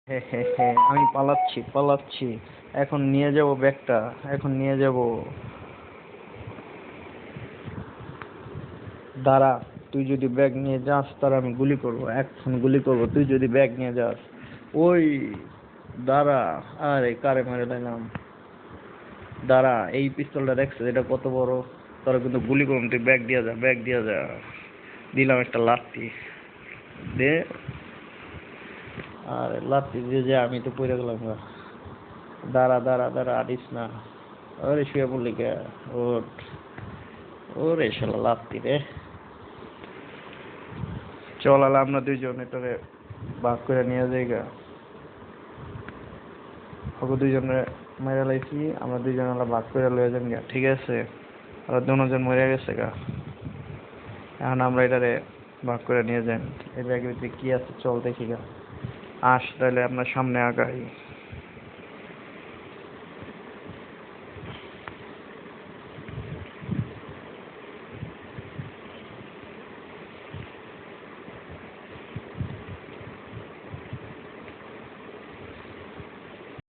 হ্যাঁ হ্যাঁ হ্যাঁ, আমি পালাচ্ছি পালাচ্ছি। এখন নিয়ে যাব ব্যাগটা, এখন নিয়ে যাব। দাঁড়া, তুই যদি ব্যাগ নিয়ে যাস তাহলে আমি গুলি করব, এখন গুলি করব তুই যদি ব্যাগ নিয়ে যাস। ওই দাঁড়া। আরে কারে মারে দিলাম। দাঁড়া, এই পিস্তলটা দেখছিস এটা কত বড়? তোরা কিন্তু গুলি করুন, তুই ব্যাগ দিয়ে যা, ব্যাগ দিয়ে যা। দিলাম একটা লাথি দে। আর লাথি দিয়ে যে আমি তো পড়ে গেলাম গা। দাঁড়া দাঁড়া দাঁড়া, আডিস না। ওরে শুয়ে পড়লি কে? ওঠ। ওরে শালা লাথি রে। চল আলা আমরা দুইজন এটারে ভাগ করে নিয়ে যাই গা। ওকে দুইজনে মেরে লাইছি, আমরা দুইজন আলা ভাগ করে লয়ে যান গা, ঠিক আছে? ওরা দুজন মরে গেছে গা। এখন আমরা এটারে ভাগ করে নিয়ে যাই। এই ব্যাগের ভিতরে কি আছে চল দেখি গা। আস তাহলে আপনার সামনে আগাই।